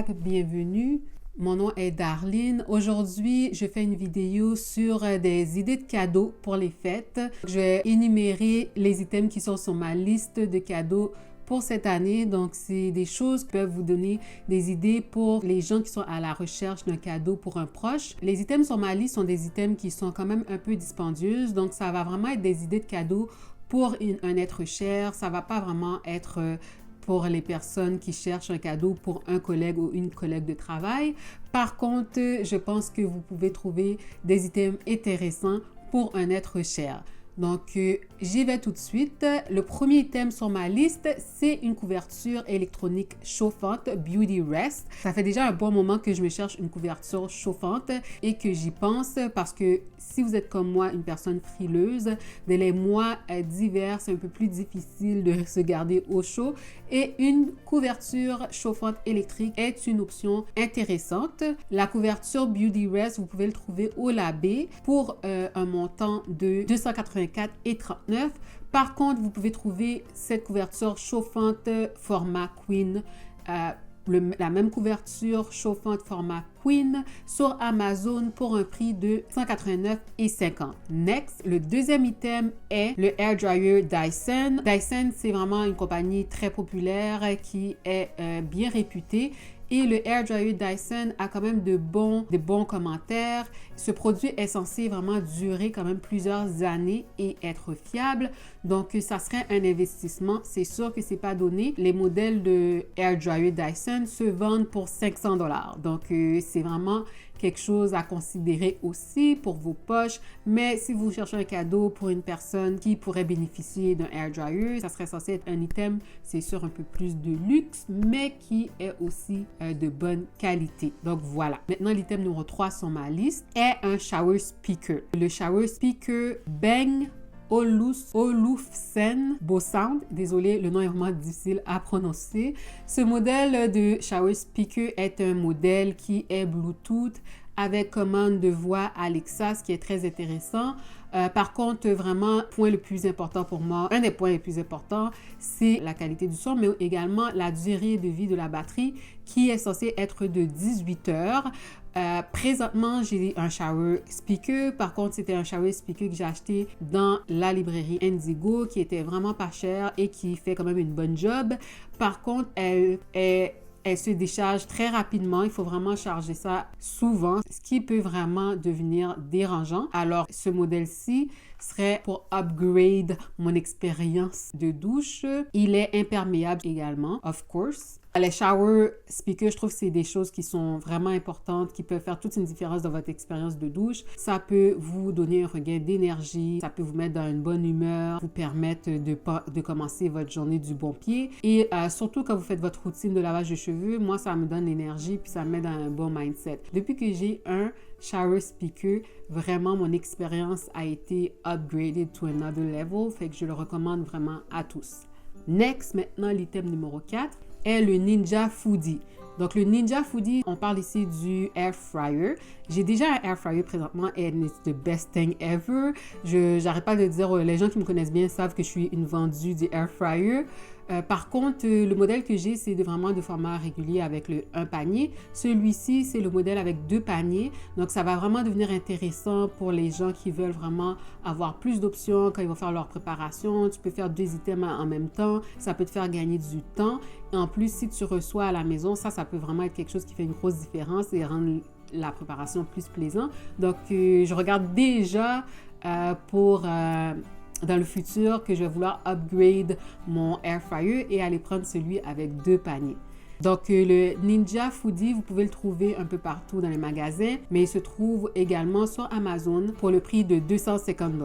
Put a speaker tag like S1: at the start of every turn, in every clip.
S1: back, bienvenue. Mon nom est Darlene. Aujourd'hui, je fais une vidéo sur des idées de cadeaux pour les fêtes. Je vais énumérer les items qui sont sur ma liste de cadeaux pour cette année. Donc, c'est des choses qui peuvent vous donner des idées pour les gens qui sont à la recherche d'un cadeau pour un proche. Les items sur ma liste sont des items qui sont quand même un peu dispendieuses. Donc, ça va vraiment être des idées de cadeaux pour un être cher. Ça va pas vraiment être pour les personnes qui cherchent un cadeau pour un collègue ou une collègue de travail. Par contre, je pense que vous pouvez trouver des items intéressants pour un être cher. Donc, j'y vais tout de suite. Le premier item sur ma liste, c'est une couverture électronique chauffante Beauty Rest. Ça fait déjà un bon moment que je me cherche une couverture chauffante et que j'y pense parce que si vous êtes comme moi, une personne frileuse, dans les mois d'hiver, c'est un peu plus difficile de se garder au chaud et une couverture chauffante électrique est une option intéressante. La couverture Beauty Rest, vous pouvez le trouver au Labé pour un montant de 284,39 $. Par contre, vous pouvez trouver cette couverture chauffante format Queen, la même couverture chauffante format Queen sur Amazon pour un prix de 189,50 $. Next, le deuxième item est le Air Dryer Dyson. Dyson, c'est vraiment une compagnie très populaire qui est bien réputée. Et le Air Dryer Dyson a quand même de bons commentaires. Ce produit est censé vraiment durer quand même plusieurs années et être fiable. Donc, ça serait un investissement. C'est sûr que c'est pas donné. Les modèles de Air Dryer Dyson se vendent pour 500 $. Donc, c'est vraiment quelque chose à considérer aussi pour vos poches. Mais si vous cherchez un cadeau pour une personne qui pourrait bénéficier d'un air dryer, ça serait censé être un item, c'est sûr, un peu plus de luxe, mais qui est aussi de bonne qualité. Donc voilà. Maintenant, l'item numéro 3 sur ma liste est un shower speaker. Le shower speaker Bang Olufsen Bosound. Désolé, le nom est vraiment difficile à prononcer. Ce modèle de shower speaker est un modèle qui est Bluetooth avec commande de voix Alexa, ce qui est très intéressant. Par contre, vraiment, point le plus important pour moi, un des points les plus importants, c'est la qualité du son, mais également la durée de vie de la batterie qui est censée être de 18 heures. Présentement, j'ai un shower speaker. Par contre, c'était un shower speaker que j'ai acheté dans la librairie Indigo qui était vraiment pas cher et qui fait quand même une bonne job. Par contre, elle se décharge très rapidement. Il faut vraiment charger ça souvent, ce qui peut vraiment devenir dérangeant. Alors, ce modèle-ci serait pour upgrade mon expérience de douche. Il est imperméable également, of course. Les shower speakers, je trouve que c'est des choses qui sont vraiment importantes, qui peuvent faire toute une différence dans votre expérience de douche. Ça peut vous donner un regain d'énergie, ça peut vous mettre dans une bonne humeur, vous permettre de commencer votre journée du bon pied. Et surtout quand vous faites votre routine de lavage de cheveux, moi, ça me donne l'énergie puis ça me met dans un bon mindset. Depuis que j'ai un shower speaker, vraiment, mon expérience a été upgraded to another level, fait que je le recommande vraiment à tous. Next, maintenant, l'item numéro 4 est le Ninja Foodi. Donc, le Ninja Foodi, on parle ici du air fryer. J'ai déjà un air fryer présentement and it's the best thing ever. J'arrête pas de dire, les gens qui me connaissent bien savent que je suis une vendue du air fryer. Par contre, le modèle que j'ai, c'est vraiment de format régulier avec un panier. Celui-ci, c'est le modèle avec 2 paniers. Donc, ça va vraiment devenir intéressant pour les gens qui veulent vraiment avoir plus d'options quand ils vont faire leur préparation. Tu peux faire 2 items en même temps. Ça peut te faire gagner du temps. Et en plus, si tu reçois à la maison, ça peut vraiment être quelque chose qui fait une grosse différence et rendre la préparation plus plaisante. Donc, je regarde déjà dans le futur que je vais vouloir upgrade mon air fryer et aller prendre celui avec 2 paniers. Donc, le Ninja Foodi, vous pouvez le trouver un peu partout dans les magasins, mais il se trouve également sur Amazon pour le prix de 250 $.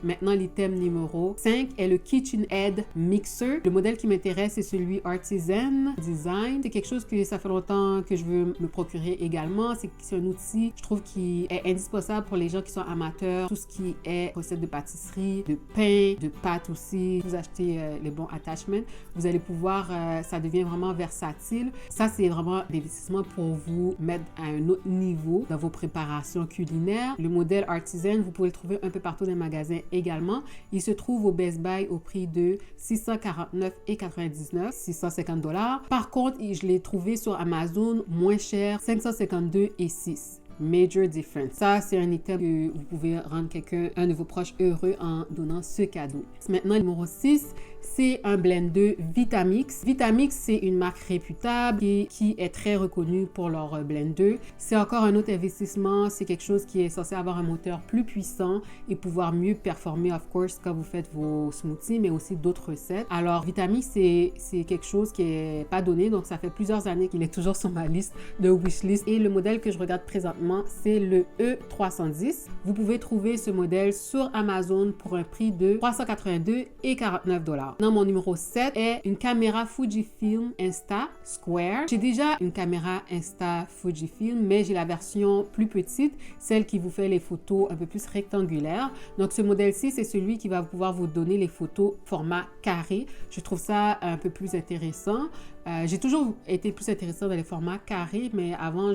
S1: Maintenant, l'item numéro 5 est le KitchenAid Mixer. Le modèle qui m'intéresse, c'est celui Artisan Design. C'est quelque chose que ça fait longtemps que je veux me procurer également. C'est un outil, je trouve, qui est indispensable pour les gens qui sont amateurs. Tout ce qui est recettes de pâtisserie, de pain, de pâtes aussi. Vous achetez les bons attachments, vous allez pouvoir, ça devient vraiment versatile. Ça, c'est vraiment un investissement pour vous mettre à un autre niveau dans vos préparations culinaires. Le modèle Artisan, vous pouvez le trouver un peu partout dans les magasins également. Il se trouve au Best Buy au prix de 649,99 $, $650. Par contre, je l'ai trouvé sur Amazon moins cher, 552,06 $. Major difference. Ça, c'est un item que vous pouvez rendre un de vos proches heureux en donnant ce cadeau. Maintenant, numéro 6, c'est un blender Vitamix. Vitamix, c'est une marque réputable qui est très reconnue pour leur blender. C'est encore un autre investissement. C'est quelque chose qui est censé avoir un moteur plus puissant et pouvoir mieux performer, of course, quand vous faites vos smoothies, mais aussi d'autres recettes. Alors, Vitamix, c'est quelque chose qui n'est pas donné. Donc, ça fait plusieurs années qu'il est toujours sur ma liste de wishlist. Et le modèle que je regarde présentement, c'est le E310. Vous pouvez trouver ce modèle sur Amazon pour un prix de 382,49 $. Maintenant, mon numéro 7 est une caméra Fujifilm Insta Square. J'ai déjà une caméra Insta Fujifilm, mais j'ai la version plus petite, celle qui vous fait les photos un peu plus rectangulaires. Donc, ce modèle-ci, c'est celui qui va pouvoir vous donner les photos format carré. Je trouve ça un peu plus intéressant. J'ai toujours été plus intéressée dans les formats carrés, mais avant,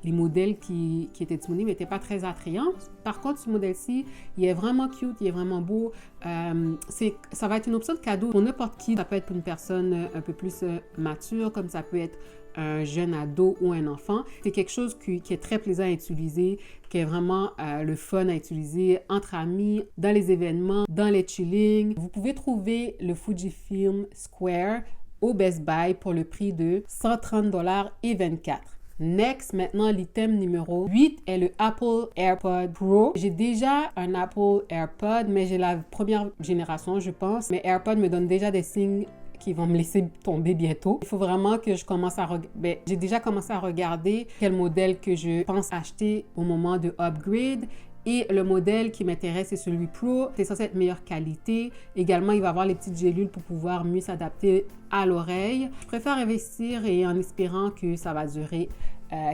S1: les modèles qui étaient disponibles n'étaient pas très attrayants. Par contre, ce modèle-ci, il est vraiment cute, il est vraiment beau. Ça va être une option de cadeau pour n'importe qui. Ça peut être pour une personne un peu plus mature, comme ça peut être un jeune ado ou un enfant. C'est quelque chose qui est très plaisant à utiliser, qui est vraiment le fun à utiliser entre amis, dans les événements, dans les chillings. Vous pouvez trouver le Fujifilm Square au Best Buy pour le prix de 130,24 $. Next, maintenant, l'item numéro 8 est le Apple AirPod Pro. J'ai déjà un Apple AirPod, mais j'ai la première génération, je pense. Mes AirPods me donnent déjà des signes qui vont me laisser tomber bientôt. Il faut vraiment que je commence à j'ai déjà commencé à regarder quel modèle que je pense acheter au moment de upgrade. Et le modèle qui m'intéresse, c'est celui Pro. C'est censé être meilleure qualité. Également, il va avoir les petites gélules pour pouvoir mieux s'adapter à l'oreille. Je préfère investir et en espérant que ça va durer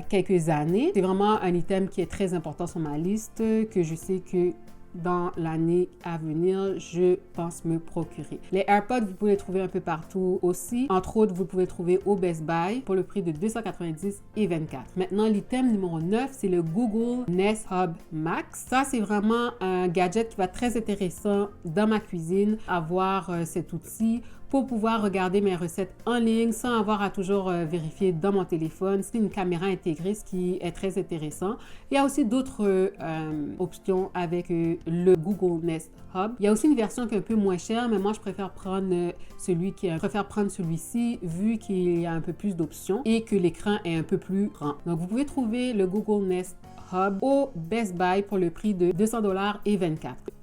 S1: quelques années. C'est vraiment un item qui est très important sur ma liste, que je sais que dans l'année à venir, je pense me procurer. Les AirPods, vous pouvez les trouver un peu partout aussi. Entre autres, vous pouvez les trouver au Best Buy pour le prix de 290,24 $. Maintenant, l'item numéro 9, c'est le Google Nest Hub Max. Ça, c'est vraiment un gadget qui va être très intéressant dans ma cuisine, avoir cet outil pour pouvoir regarder mes recettes en ligne sans avoir à toujours vérifier dans mon téléphone. C'est une caméra intégrée, ce qui est très intéressant. Il y a aussi d'autres options avec le Google Nest Hub. Il y a aussi une version qui est un peu moins chère, mais moi, je préfère prendre celui-ci vu qu'il y a un peu plus d'options et que l'écran est un peu plus grand. Donc, vous pouvez trouver le Google Nest Hub au Best Buy pour le prix de 200,24 $.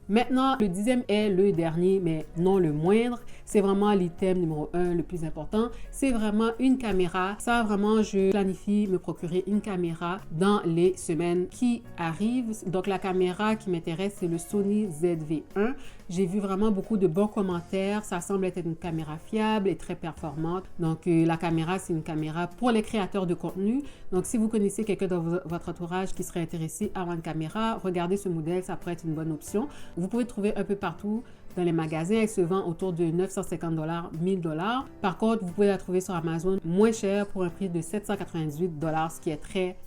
S1: Maintenant, le 10e est le dernier, mais non le moindre. C'est vraiment l'item numéro 1, le plus important. C'est vraiment une caméra. Ça, vraiment, je planifie me procurer une caméra dans les semaines qui arrivent. Donc, la caméra qui m'intéresse, c'est le Sony ZV-1. J'ai vu vraiment beaucoup de bons commentaires. Ça semble être une caméra fiable et très performante. Donc, la caméra, c'est une caméra pour les créateurs de contenu. Donc, si vous connaissez quelqu'un dans votre entourage qui serait intéressé à avoir une caméra, regardez ce modèle, ça pourrait être une bonne option. Vous pouvez trouver un peu partout dans les magasins. Elle se vend autour de 950 $, 1000 $. Par contre, vous pouvez la trouver sur Amazon moins cher pour un prix de 798 $, ce qui est très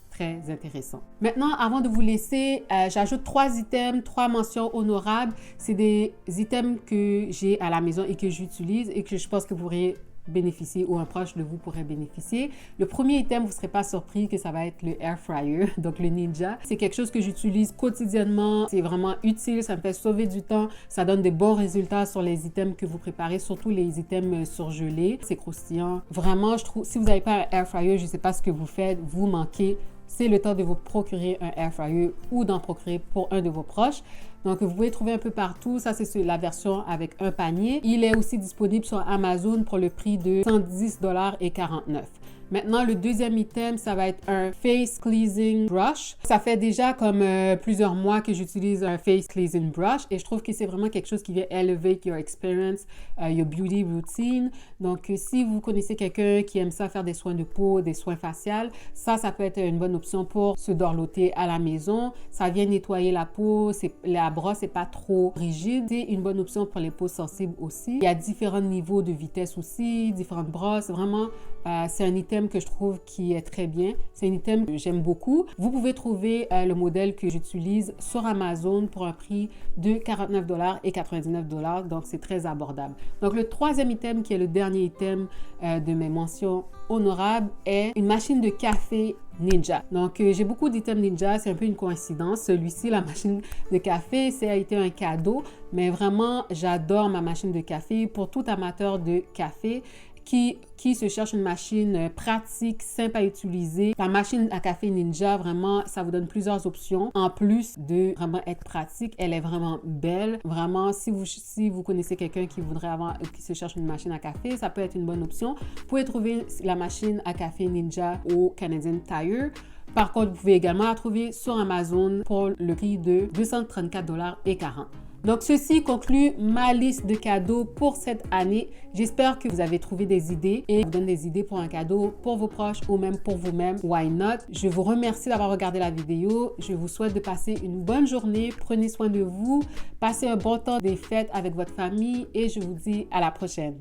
S1: intéressant. Maintenant, avant de vous laisser, j'ajoute 3 items, 3 mentions honorables. C'est des items que j'ai à la maison et que j'utilise et que je pense que vous pourriez bénéficier ou un proche de vous pourrait bénéficier. Le premier item, vous ne serez pas surpris que ça va être le air fryer, donc le Ninja. C'est quelque chose que j'utilise quotidiennement. C'est vraiment utile, ça me fait sauver du temps. Ça donne des bons résultats sur les items que vous préparez, surtout les items surgelés. C'est croustillant. Vraiment, je trouve, si vous n'avez pas un air fryer, je ne sais pas ce que vous faites, vous manquez. C'est le temps de vous procurer un air fryer ou d'en procurer pour un de vos proches. Donc, vous pouvez trouver un peu partout. Ça, c'est la version avec un panier. Il est aussi disponible sur Amazon pour le prix de 110,49 $. Maintenant, le deuxième item, ça va être un Face Cleansing Brush. Ça fait déjà comme plusieurs mois que j'utilise un Face Cleansing Brush et je trouve que c'est vraiment quelque chose qui vient elevate your experience, your beauty routine. Donc, si vous connaissez quelqu'un qui aime ça, faire des soins de peau, des soins faciaux, ça peut être une bonne option pour se dorloter à la maison. Ça vient nettoyer la peau, la brosse n'est pas trop rigide. C'est une bonne option pour les peaux sensibles aussi. Il y a différents niveaux de vitesse aussi, différentes brosses. Vraiment, c'est un item que je trouve qui est très bien. C'est un item que j'aime beaucoup. Vous pouvez trouver le modèle que j'utilise sur Amazon pour un prix de 49$ et 99$. Donc, c'est très abordable. Donc, le troisième item, qui est le dernier item de mes mentions honorables, est une machine de café Ninja. Donc, j'ai beaucoup d'items Ninja. C'est un peu une coïncidence. Celui-ci, la machine de café, ça a été un cadeau. Mais vraiment, j'adore ma machine de café. Pour tout amateur de café qui se cherche une machine pratique, simple à utiliser. La machine à café Ninja, vraiment, ça vous donne plusieurs options. En plus de vraiment être pratique, elle est vraiment belle. Vraiment, si vous connaissez quelqu'un qui qui se cherche une machine à café, ça peut être une bonne option. Vous pouvez trouver la machine à café Ninja au Canadian Tire. Par contre, vous pouvez également la trouver sur Amazon pour le prix de 234,40$. Donc, ceci conclut ma liste de cadeaux pour cette année. J'espère que vous avez trouvé des idées et vous donne des idées pour un cadeau pour vos proches ou même pour vous-même. Why not? Je vous remercie d'avoir regardé la vidéo. Je vous souhaite de passer une bonne journée. Prenez soin de vous. Passez un bon temps des fêtes avec votre famille et je vous dis à la prochaine.